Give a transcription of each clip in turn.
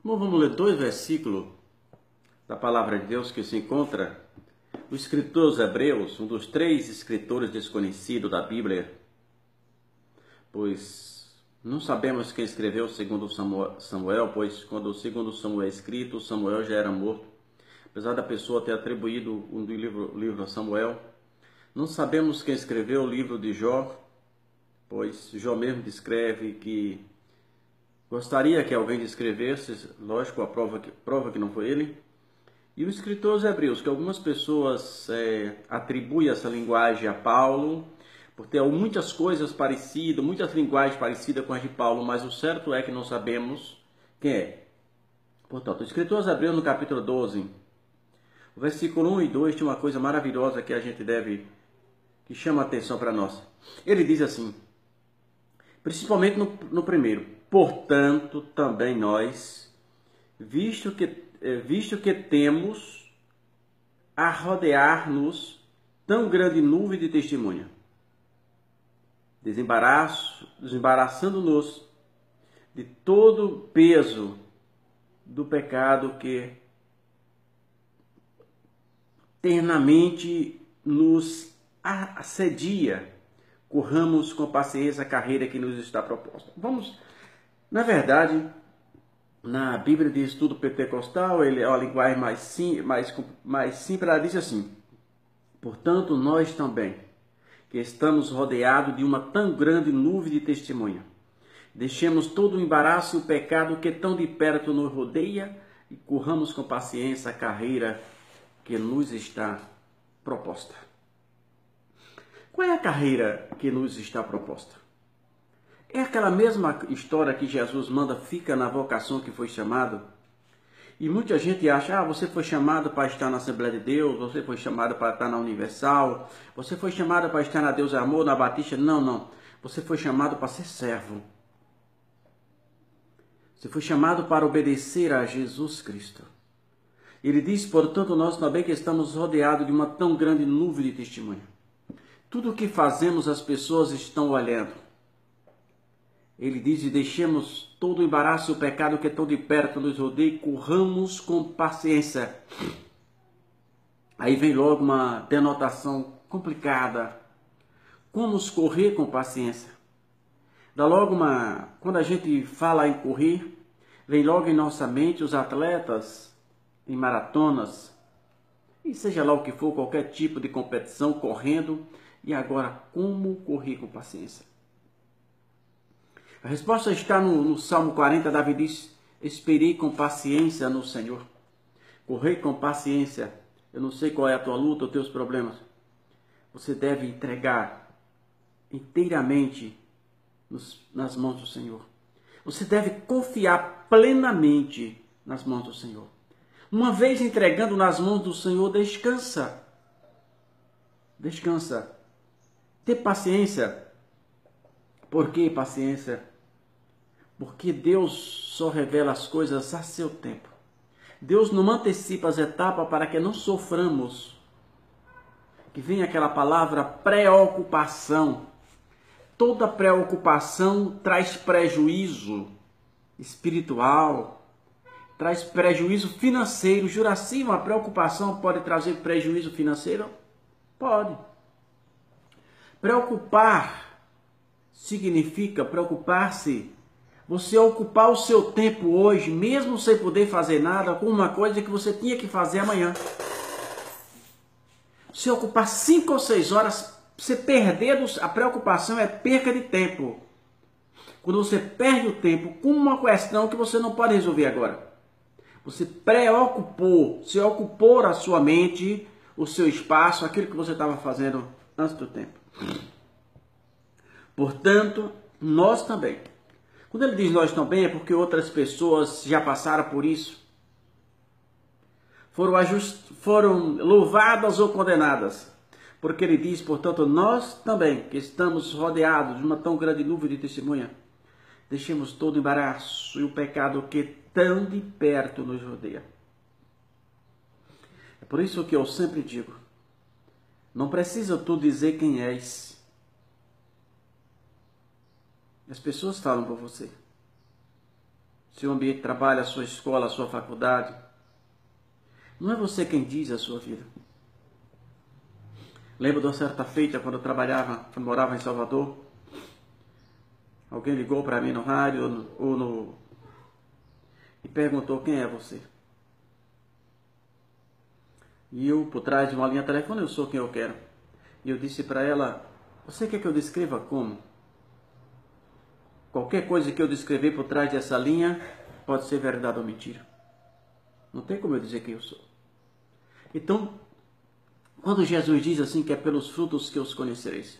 Bom, vamos ler dois versículos da palavra de Deus que se encontra no escritor aos Hebreus, um dos três escritores desconhecidos da Bíblia, pois não sabemos quem escreveu segundo Samuel, pois quando o segundo Samuel é escrito, Samuel já era morto. Apesar da pessoa ter atribuído o livro a Samuel, não sabemos quem escreveu o livro de Jó, pois Jó mesmo descreve que gostaria que alguém descrevesse, lógico, a prova que não foi ele. E o escritor aos Hebreus, que algumas pessoas atribuem essa linguagem a Paulo, por ter muitas coisas parecidas, muitas linguagens parecidas com as de Paulo, mas o certo é que não sabemos quem é. Portanto, o escritor aos Hebreus, no capítulo 12, o versículo 1 e 2, tem uma coisa maravilhosa que a gente que chama a atenção para nós. Ele diz assim, principalmente no primeiro: portanto, também nós, visto que temos a rodear-nos tão grande nuvem de testemunha, desembaraçando-nos de todo o peso do pecado que eternamente nos assedia, corramos com paciência a carreira que nos está proposta. Na verdade, na Bíblia de Estudo Pentecostal, ele é uma linguagem mais simples, ela diz assim: portanto, nós também, que estamos rodeados de uma tão grande nuvem de testemunha, deixemos todo o embaraço e o pecado que tão de perto nos rodeia e corramos com paciência a carreira que nos está proposta. Qual é a carreira que nos está proposta? É aquela mesma história que Jesus manda, fica na vocação que foi chamado. E muita gente acha, você foi chamado para estar na Assembleia de Deus, você foi chamado para estar na Universal, você foi chamado para estar na Deus Amor, na Batista. Não. Você foi chamado para ser servo. Você foi chamado para obedecer a Jesus Cristo. Ele diz, portanto, nós também que estamos rodeados de uma tão grande nuvem de testemunha. Tudo o que fazemos, as pessoas estão olhando. Ele diz, e deixemos todo o embaraço e o pecado que tão de perto nos rodeia e corramos com paciência. Aí vem logo uma denotação complicada. Como correr com paciência? Dá logo quando a gente fala em correr, vem logo em nossa mente os atletas em maratonas, e seja lá o que for, qualquer tipo de competição, correndo. E agora, como correr com paciência? A resposta está no Salmo 40, Davi diz, esperei com paciência no Senhor. Correr com paciência. Eu não sei qual é a tua luta, os teus problemas. Você deve entregar inteiramente nas mãos do Senhor. Você deve confiar plenamente nas mãos do Senhor. Uma vez entregando nas mãos do Senhor, descansa. Descansa. Ter paciência. Por que paciência? Porque Deus só revela as coisas a seu tempo. Deus não antecipa as etapas para que não soframos. Que vem aquela palavra preocupação. Toda preocupação traz prejuízo espiritual, traz prejuízo financeiro. Juraci, uma preocupação pode trazer prejuízo financeiro? Pode. Preocupar significa preocupar-se. Você ocupar o seu tempo hoje, mesmo sem poder fazer nada, com uma coisa que você tinha que fazer amanhã. Se ocupar 5 ou 6 horas, você perder, a preocupação é perca de tempo. Quando você perde o tempo com uma questão que você não pode resolver agora. Você se ocupou a sua mente, o seu espaço, aquilo que você estava fazendo antes do tempo. Portanto, nós também. Quando ele diz nós também, é porque outras pessoas já passaram por isso. Foram louvadas ou condenadas. Porque ele diz, portanto, nós também, que estamos rodeados de uma tão grande nuvem de testemunha, deixemos todo o embaraço e o pecado que tão de perto nos rodeia. É por isso que eu sempre digo, não precisa tu dizer quem és. As pessoas falam por você. seu ambiente de trabalho, a sua escola, a sua faculdade. Não é você quem diz a sua vida. Lembro de uma certa feita, quando quando morava em Salvador, alguém ligou para mim no rádio e perguntou: quem é você? E eu, por trás de uma linha telefônica, eu sou quem eu quero. E eu disse para ela: você quer que eu descreva como? Qualquer coisa que eu descrever por trás dessa linha pode ser verdade ou mentira. Não tem como eu dizer quem eu sou. Então, quando Jesus diz assim que é pelos frutos que os conhecereis.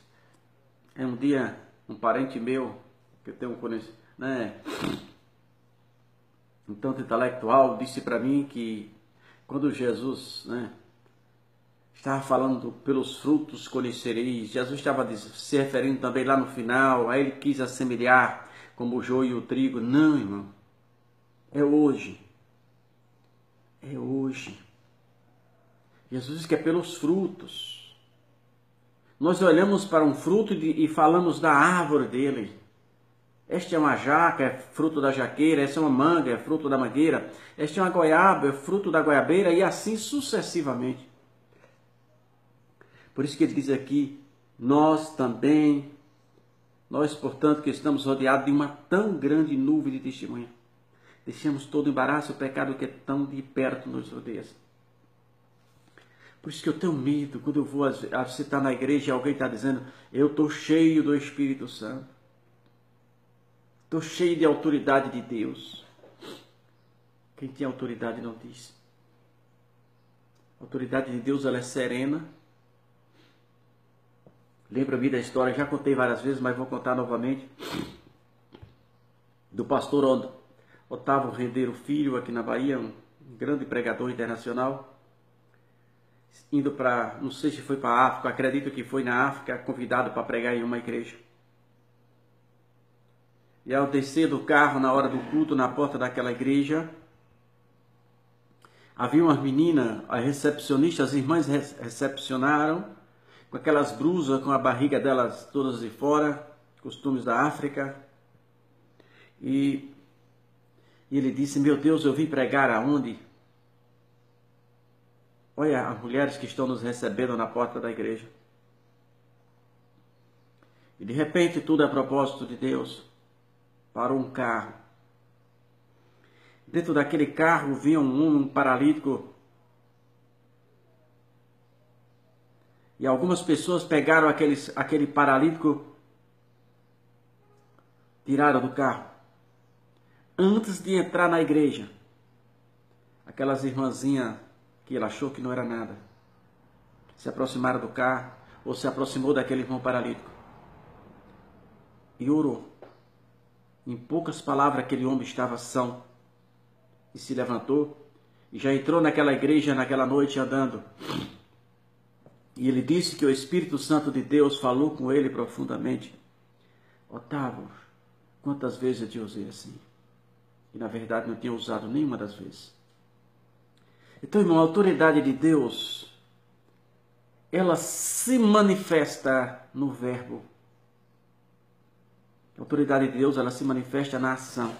Um dia, um parente meu, que eu tenho conhecido, né, um tanto intelectual, disse para mim que quando Jesus, estava falando pelos frutos conhecereis, Jesus estava se referindo também lá no final, aí ele quis assemelhar como o joio e o trigo. Não, irmão, é hoje. É hoje. Jesus diz que é pelos frutos. Nós olhamos para um fruto e falamos da árvore dele. Esta é uma jaca, é fruto da jaqueira. Esta é uma manga, é fruto da mangueira. Esta é uma goiaba, é fruto da goiabeira, e assim sucessivamente. Por isso que ele diz aqui, nós, portanto, que estamos rodeados de uma tão grande nuvem de testemunha, deixamos todo o embaraço, o pecado que é tão de perto nos rodeia. Por isso que eu tenho medo, quando eu vou, você está na igreja e alguém está dizendo: eu estou cheio do Espírito Santo, estou cheio de autoridade de Deus. Quem tem autoridade não diz. A autoridade de Deus, ela é serena. Lembra-me da história, já contei várias vezes, mas vou contar novamente, do pastor Otávio Rendeiro Filho, aqui na Bahia, um grande pregador internacional, indo para, não sei se foi para a África, acredito que foi na África, convidado para pregar em uma igreja. E ao descer do carro na hora do culto, na porta daquela igreja, havia umas meninas, as recepcionistas, as irmãs recepcionaram, com aquelas brusas, com a barriga delas todas de fora, costumes da África. E ele disse: meu Deus, eu vim pregar aonde? Olha as mulheres que estão nos recebendo na porta da igreja. E de repente, tudo a propósito de Deus, parou um carro. Dentro daquele carro vinha um paralítico. E algumas pessoas pegaram aquele paralítico, tiraram do carro. Antes de entrar na igreja, aquelas irmãzinhas que ele achou que não era nada, se aproximaram do carro, ou se aproximou daquele irmão paralítico e orou. Em poucas palavras, aquele homem estava são e se levantou e já entrou naquela igreja naquela noite andando. E ele disse que o Espírito Santo de Deus falou com ele profundamente: Otávio, quantas vezes eu te usei assim? E na verdade não tinha usado nenhuma das vezes. Então, irmão, a autoridade de Deus, ela se manifesta no verbo. A autoridade de Deus, ela se manifesta na ação.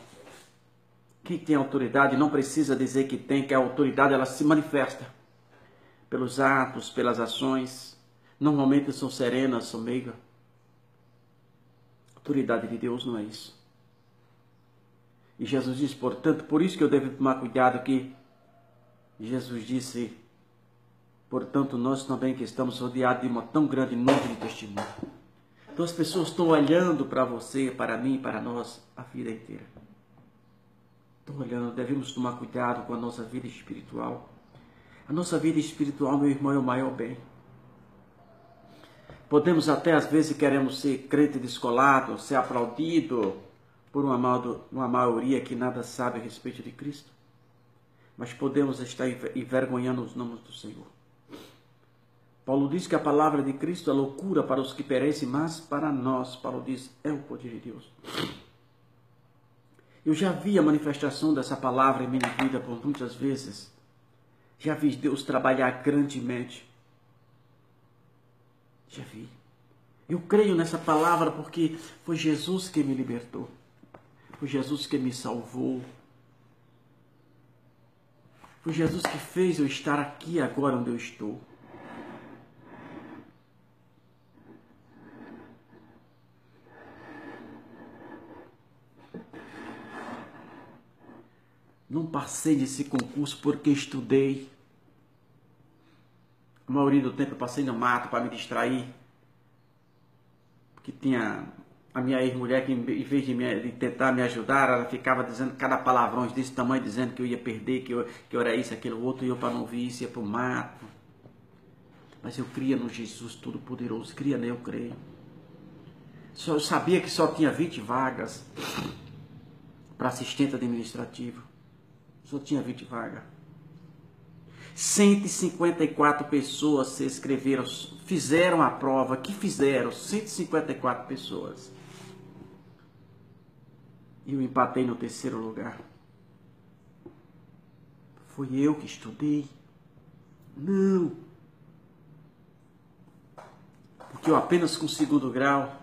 Quem tem autoridade não precisa dizer que tem, que a autoridade ela se manifesta pelos atos, pelas ações. Normalmente são serenas, são meigas. A autoridade de Deus não é isso. E Jesus diz, portanto, por isso que eu devo tomar cuidado, que Jesus disse, portanto, nós também que estamos rodeados de uma tão grande nuvem de testemunho. Então as pessoas estão olhando para você, para mim, para nós, a vida inteira. Estão olhando, devemos tomar cuidado com a nossa vida espiritual. A nossa vida espiritual, meu irmão, é o maior bem. Podemos até, às vezes, queremos ser crente descolado, ser aplaudido por uma maioria que nada sabe a respeito de Cristo. Mas podemos estar envergonhando os nomes do Senhor. Paulo diz que a palavra de Cristo é loucura para os que perecem, mas para nós, Paulo diz, é o poder de Deus. Eu já vi a manifestação dessa palavra em minha vida por muitas vezes. Já vi Deus trabalhar grandemente. Já vi. Eu creio nessa palavra porque foi Jesus que me libertou. Foi Jesus que me salvou. Foi Jesus que fez eu estar aqui agora onde eu estou. Não passei nesse concurso porque estudei. A maioria do tempo eu passei no mato para me distrair. Porque tinha a minha ex-mulher que, em vez de tentar me ajudar, ela ficava dizendo cada palavrão desse tamanho, dizendo que eu ia perder, que eu era isso, aquilo, outro, e eu, para não ouvir isso, ia para o mato. Mas eu cria no Jesus Todo-Poderoso, cria nele, eu creio. Eu sabia que só tinha 20 vagas para assistente administrativo. Só tinha 20 vagas. 154 pessoas se inscreveram, fizeram a prova. Que fizeram? 154 pessoas. E eu empatei no terceiro lugar. Foi eu que estudei? Não. Porque eu apenas com segundo grau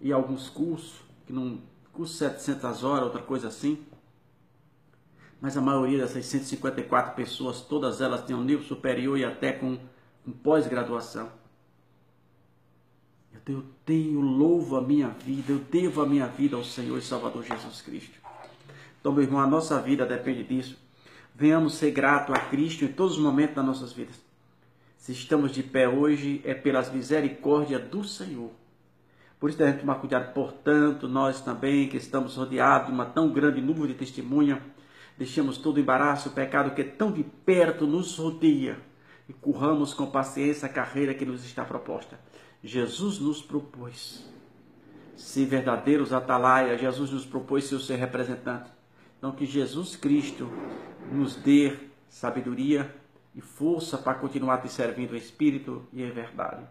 e alguns cursos, que não curso 700 horas, outra coisa assim. Mas a maioria dessas 154 pessoas, todas elas têm um nível superior e até com pós-graduação. Eu louvo a minha vida, eu devo a minha vida ao Senhor e Salvador Jesus Cristo. Então, meu irmão, a nossa vida depende disso. Venhamos ser gratos a Cristo em todos os momentos das nossas vidas. Se estamos de pé hoje, é pelas misericórdias do Senhor. Por isso devemos tomar cuidado. Portanto, nós também, que estamos rodeados de uma tão grande nuvem de testemunha, deixemos todo o embaraço, o pecado que tão de perto nos rodeia e corramos com paciência a carreira que nos está proposta. Jesus nos propôs ser verdadeiros atalaias, Jesus nos propôs ser o seu representante. Então que Jesus Cristo nos dê sabedoria e força para continuar te servindo em espírito e em verdade.